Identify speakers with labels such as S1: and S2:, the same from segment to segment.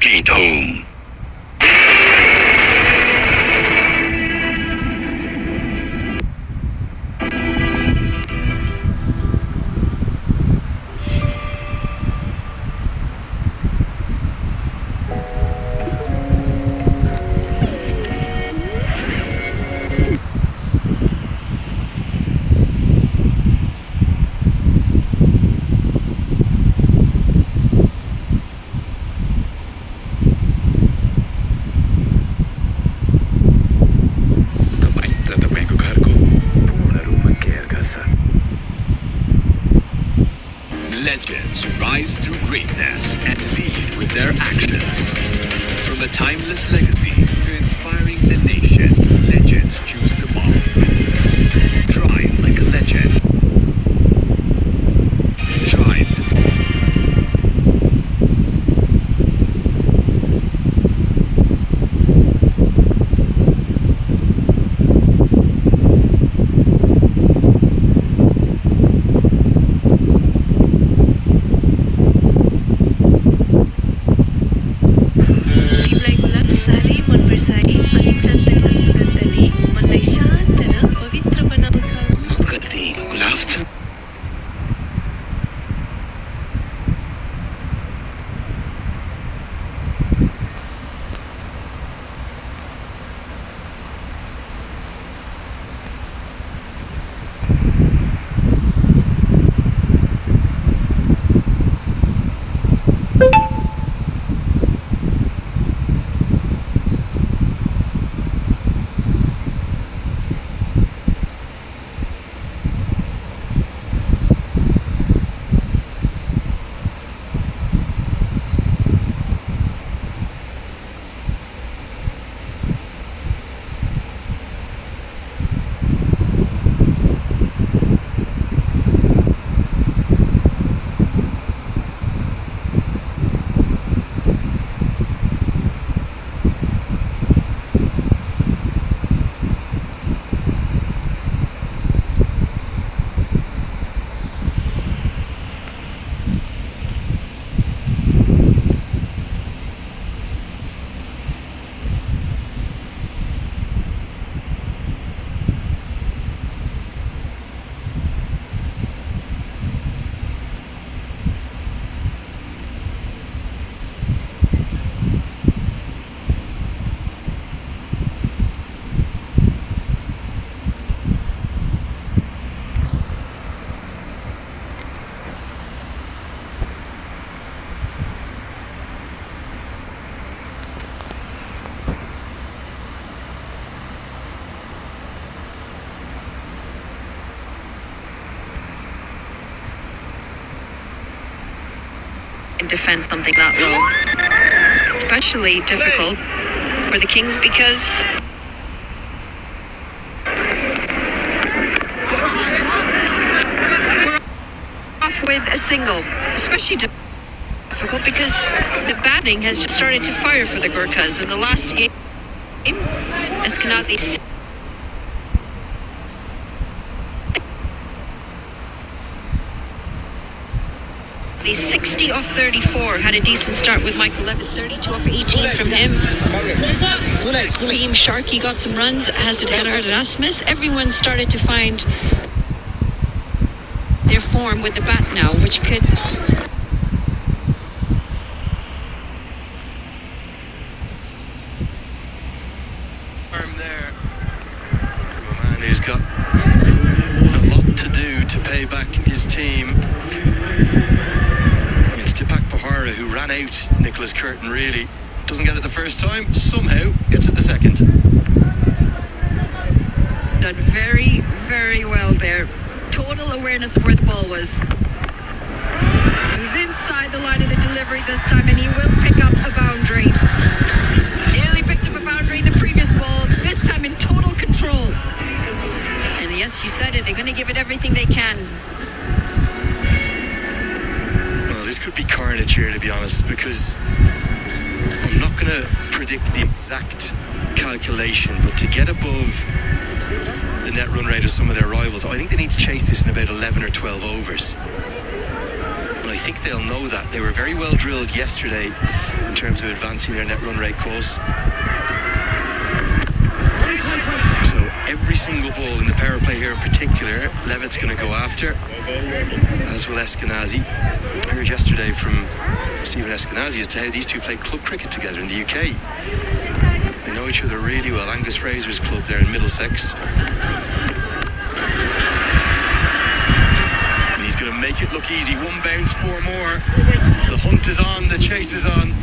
S1: Sweet home.
S2: Legends rise through greatness and lead with their actions. From a timeless legacy to inspiring the nation, legends choose to model. Drive like a legend. Drive.
S3: Defend something that low. Especially difficult for the Kings because we're off with a single. Especially difficult because the batting has just started to fire for the Gurkhas in the last game. Eskenazi 60 off 34, had a decent start with Michael Levitt, 32 off 18 from him. Raheem Sharkey got some runs, as did Bernard Erasmus. Everyone started to find their form with the bat now, which could...
S4: There, a man who's got a lot to do to pay back his team. Deepak Pahara, who ran out Nicholas Curtin, really doesn't get it the first time, somehow gets it the second.
S3: Done very, very well there. Total awareness of where the ball was. Moves inside the line of the delivery this time, and he will pick up a boundary. Nearly picked up a boundary in the previous ball, this time in total control. And yes, you said it, they're going to give it everything they can.
S4: This could be carnage here, to be honest, because I'm not going to predict the exact calculation, but to get above the net run rate of some of their rivals, I think they need to chase this in about 11 or 12 overs. And I I think they'll know that. They were very well drilled yesterday in terms of advancing their net run rate course. So every single ball in the power play here in particular, Levitt's going to go after, as will Eskenazi. I heard yesterday from Stephen Eskenazi as to how these two play club cricket together in the UK. They know each other really well. Angus Fraser's club there in Middlesex. And he's going to make it look easy. One bounce, four more. The hunt is on, the chase is on.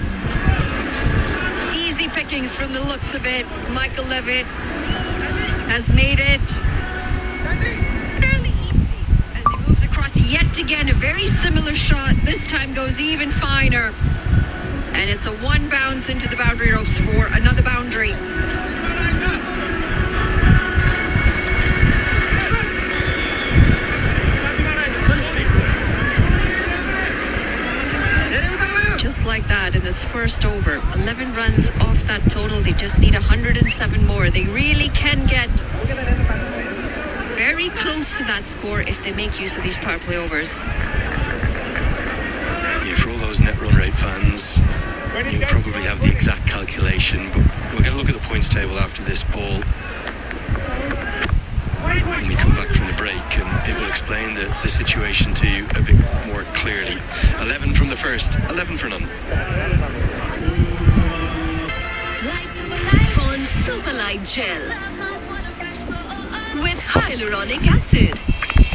S3: Easy pickings from the looks of it. Michael Levitt has made it fairly easy as he moves across yet again. A very similar shot. This time goes even finer. And it's a one bounce into the boundary ropes for another boundary. Just like that in this first over. 11 runs off that total. They just need 107 more. They really can get very close to that score if they make use of these power play overs.
S4: Yeah, for all those net run rate fans, you probably have the exact calculation, but we're going to look at the points table after this ball when we come back from the break, and it will explain the situation to you a bit more clearly. 11 from the first, 11 for none.
S1: On Superlight Gel with hyaluronic acid.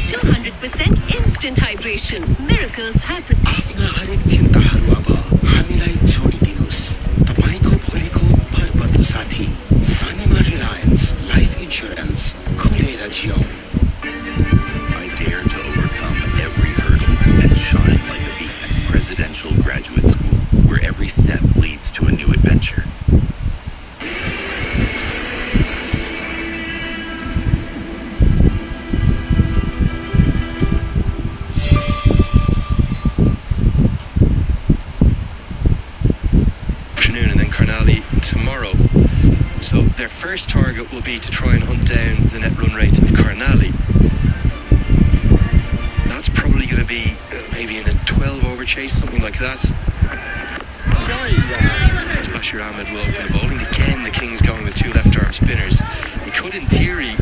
S1: 200% instant hydration. Miracles happen.
S5: आफ्ना हरेक चिन्ताहरू अब हामीलाई छोडिदिनुस्। तपाईको भोलिको भरपर्दो साथी सानीमा Reliance life insurance खुलेर जियौँ।
S6: I dare to overcome every hurdle and shine like a beacon. Presidential Graduate School, where every step leads to a new adventure.
S4: Tomorrow. So their first target will be to try and hunt down the net run rate of Carnally. That's probably going to be maybe in a 12 over chase, something like that. As Bashir Ahmed will open the bowling. Again, the Kings going with two left arm spinners. He could in theory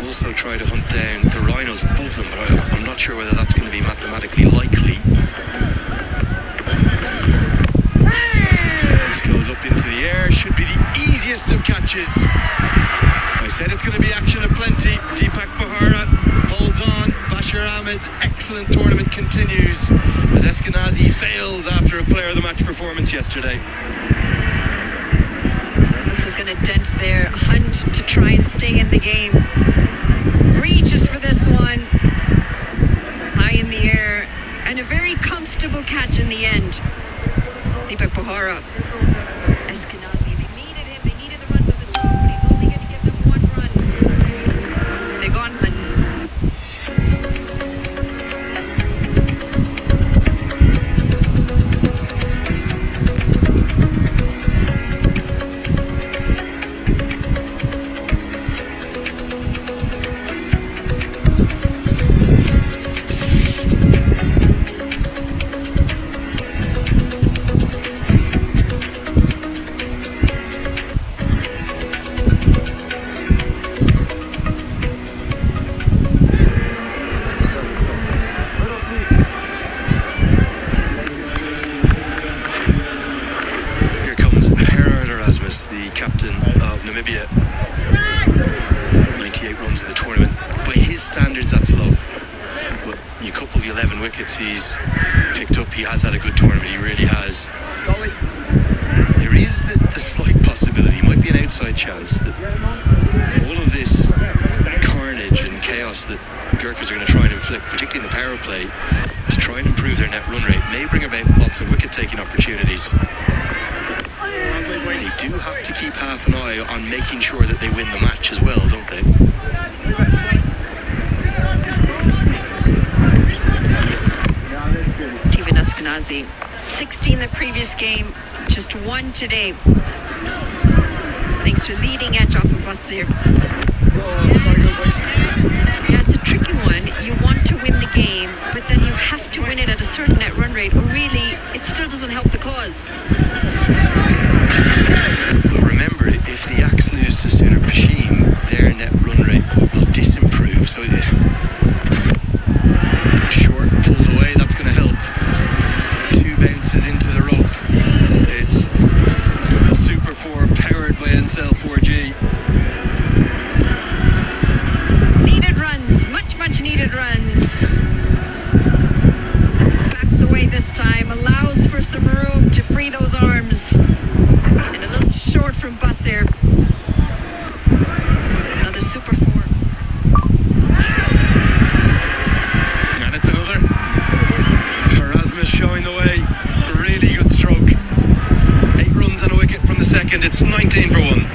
S4: also try to hunt down the Rhinos above them, but I'm not sure whether that's going to be mathematically likely. Goes up into the air, should be the easiest of catches. I said it's going to be action aplenty. Deepak Bahara holds on. Bashir Ahmed's excellent tournament continues as Eskenazi fails after a player of the match performance yesterday.
S3: This is going to dent their hunt to try and stay in the game. Reaches for this one. High in the air. And a very comfortable catch in the end. Deepak Bahara. Eskenazi, they needed him, they needed the runs at the top, but he's only going to give them one run. They're gone, man.
S4: The captain of Namibia, 98 runs in the tournament. By his standards, that's low. But you couple the 11 wickets he's picked up, he has had a good tournament, he really has. There is the slight possibility, might be an outside chance, that all of this carnage and chaos that Gurkhas are going to try and inflict, particularly in the power play, to try and improve their net run rate, may bring about lots of wicket-taking opportunities. They do have to keep half an eye on making sure that they win the match as well, don't they?
S3: Stephen Eskenazi, 16 the previous game, just one today. Thanks to leading edge off of Basir. Yeah, it's a tricky one. You want to win the game, but then you have to win it at a certain net run rate, or really, it still doesn't help the cause.
S4: But remember, if the Axe lose to Suter Pashim, their net run rate will disimprove. So short pulled away, that's going to help. 2 bounces into the rope. It's a Super 4 powered by Encel 4G.
S3: Needed runs, much needed runs. Backs away this time, allows for some room to free those arms. And a little short from Basir. Another Super 4.
S4: And it's another. Erasmus showing the way. Really good stroke. 8 runs and a wicket from the second. It's 19 for 1.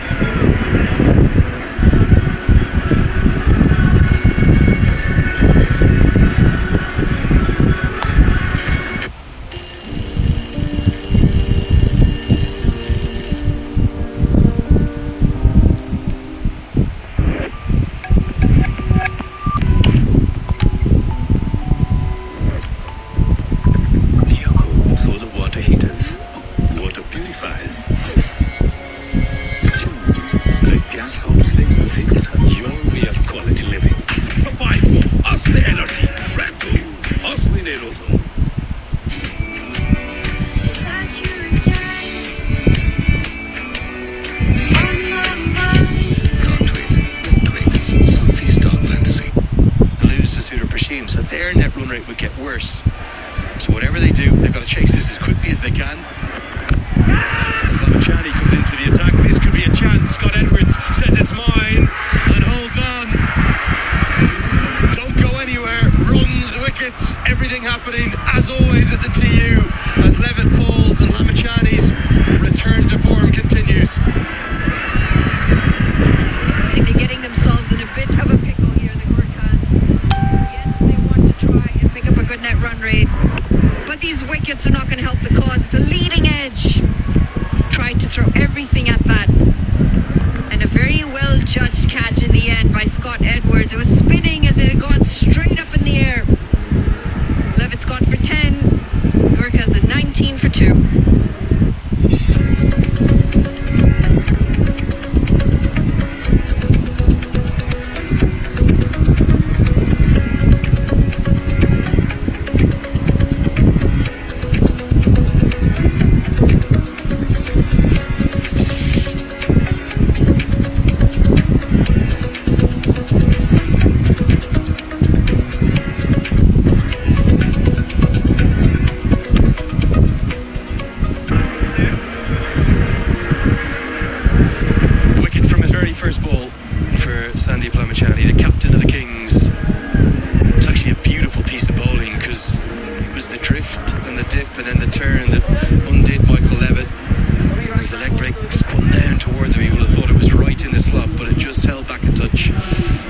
S5: Solar water heaters, water purifiers. Choose the gas homestay music, your way of quality living. Papai, asli enerji, Red Bull, asli nerozum. Can't wait. Sophie's dog fantasy.
S4: Lose to Suter Pashim, so their net run rate would get worse. So whatever they do, they've got to chase this as quickly as they can. As Lamachani comes into the attack, this could be a chance. Scott Edwards says it's mine and holds on. Don't go anywhere. Runs, wickets, everything happening as always at the TU as Levitt falls and Lamachani's return to form continues.
S3: I think they're getting themselves in a bit of a pickle here, the Gurkhas. Yes, they want to try and pick up a good net run rate. But these wickets are not going to help the cause. It's a leading edge. Tried to throw everything at that. And a very well judged catch in the end by Scott Edwards. It was spinning as it had gone straight up in the air. Levitt's gone for 10. Gurkha's a 19 for 2.
S4: First ball for Sandeep Lamachani, the captain of the Kings. It's actually a beautiful piece of bowling because it was the drift and the dip and then the turn that undid Michael Levitt. As the leg break spun down towards him, he would have thought it was right in the slot, but it just held back a touch.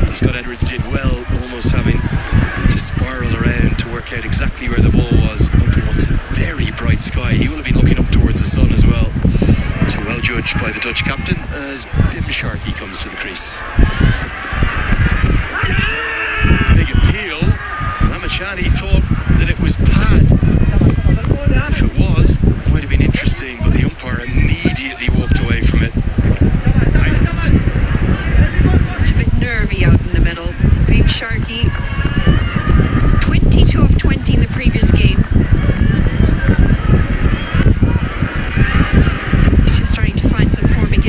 S4: And Scott Edwards did well, almost having to spiral around to work out exactly where the ball was. Up in what's a very bright sky. He will have been looking up towards the sun as well. So well judged by the Dutch captain as Bim Sharkey comes to the crease. Big appeal. Lamachani thought that it was pad. If it was, it might have been interesting, but the umpire immediately walked away from it.
S3: It's a bit nervy out in the middle. Bim Sharkey, 22 of 20 in the previous game.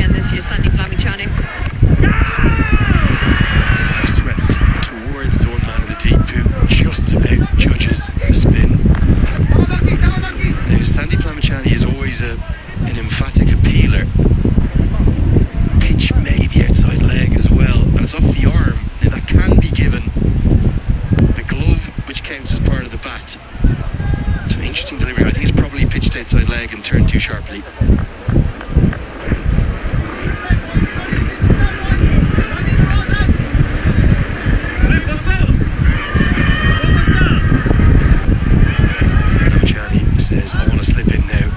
S3: This year, Sandeep Lamachani.
S4: Swept towards the one man in the deep who just about judges the spin. Now, Sandeep Lamachani is always an emphatic appealer. Pitch made the outside leg as well, and it's off the arm. Now, that can be given the glove, which counts as part of the bat. So, interesting delivery. I think it's probably pitched outside leg and turned too sharply. Says, I want to slip in now.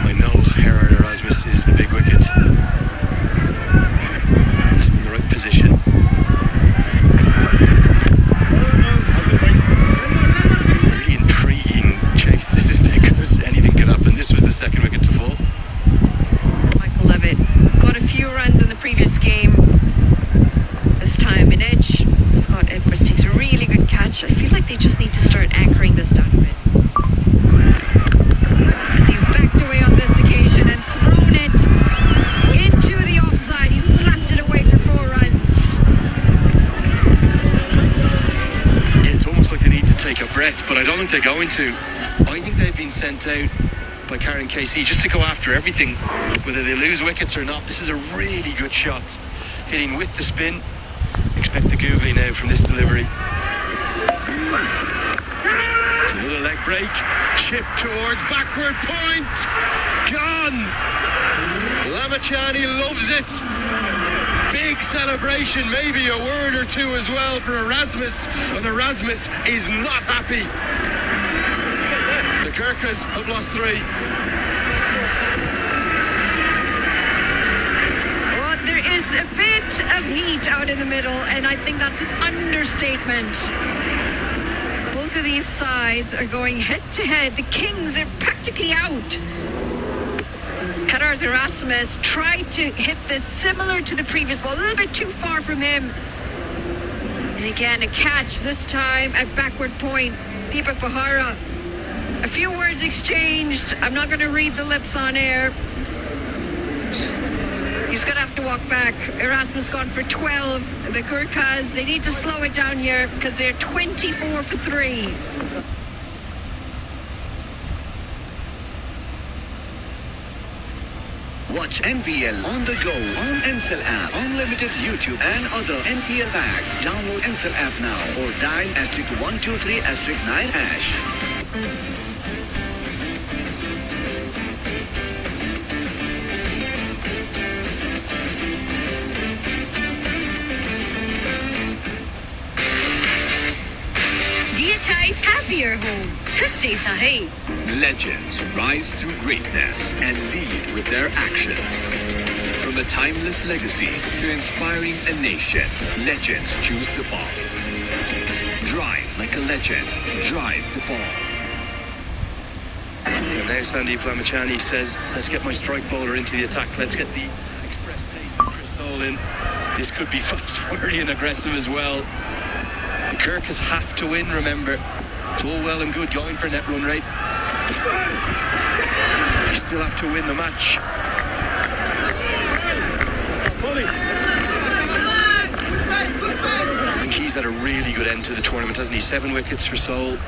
S4: I know Gerard Erasmus is the big wicket. It's in the right position. Really intriguing take a breath, but I don't think they're going to. I think they've been sent out by Karen KC just to go after everything, whether they lose wickets or not. This is a really good shot, hitting with the spin. Expect the googly now from this delivery. It's another leg break, chip towards backward point, gone. Lamachani loves it. Big celebration, maybe a word or two as well for Erasmus, and Erasmus is not happy. The Gurkhas have lost 3.
S3: Well, there is a bit of heat out in the middle, and I think that's an understatement. Both of these sides are going head to head. The Kings, they're practically out. Kadarth Erasmus tried to hit this similar to the previous ball, a little bit too far from him. And again, a catch, this time at backward point. Deepak Bahara. A few words exchanged. I'm not going to read the lips on air. He's going to have to walk back. Erasmus gone for 12. The Gurkhas, they need to slow it down here because they're 24 for 3.
S7: Watch NPL on the go on Ncell app, unlimited YouTube and other NPL packs. Download Ncell app now or dial *123*9#.
S1: DHI Happier Home. Chutty Sahe.
S2: Legends rise through greatness and lead with their actions. From a timeless legacy to inspiring a nation, legends choose the ball. Drive like a legend. Drive the ball.
S4: And now Sandeep Lamachani says, let's get my strike bowler into the attack. Let's get the express pace of Chris Soul in. This could be fast, worry and aggressive as well. The Gurkhas have to win, remember. It's all well and good going for net run rate. You still have to win the match. I think he's had a really good end to the tournament, hasn't he? 7 wickets for Soul.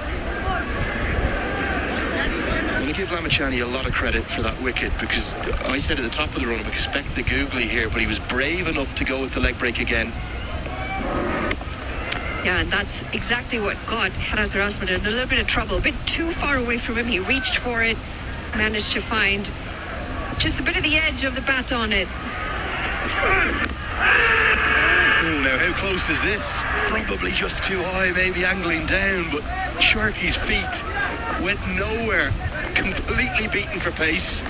S4: I'm going to give Lamachani a lot of credit for that wicket, because I said at the top of the run-up, expect the googly here, but he was brave enough to go with the leg break again.
S3: Yeah, and that's exactly what got Kadarth Erasmus in a little bit of trouble. A bit too far away from him. He reached for it, managed to find just a bit of the edge of the bat on it.
S4: Oh, now how close is this? Probably just too high, maybe angling down, but Sharky's feet went nowhere. Completely beaten for pace.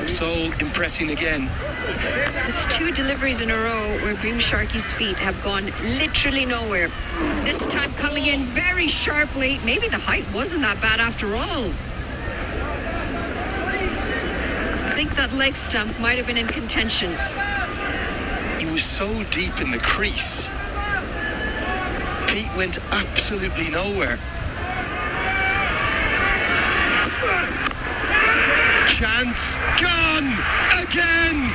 S4: Soul impressing again.
S3: It's 2 deliveries in a row where Boom Sharky's feet have gone literally nowhere. This time coming in very sharply. Maybe the height wasn't that bad after all. I think that leg stump might have been in contention.
S4: He was so deep in the crease. Feet went absolutely nowhere. Chance gone again.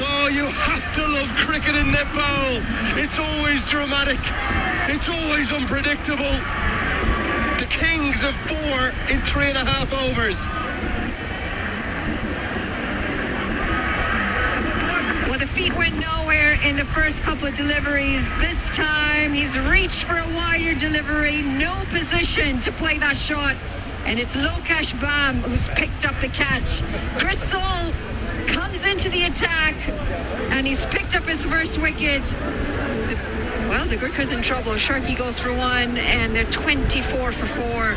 S4: Oh, you have to love cricket in netball. It's always dramatic. It's always unpredictable. The Kings have 4 in 3.5 overs.
S3: Well, the feet went nowhere in the first couple of deliveries. This time he's reached for a wider delivery. No position to play that shot. And it's Lokesh Bam who's picked up the catch. Chris Soul comes into the attack, and he's picked up his first wicket. The Gurkhas in trouble. Sharky goes for 1, and they're 24 for 4.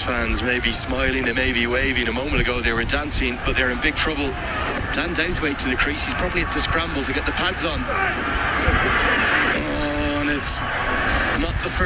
S4: Fans may be smiling, they may be waving. A moment ago they were dancing, but they're in big trouble. Dan Douthwaite to the crease. He's probably had to scramble to get the pads on. it's not the first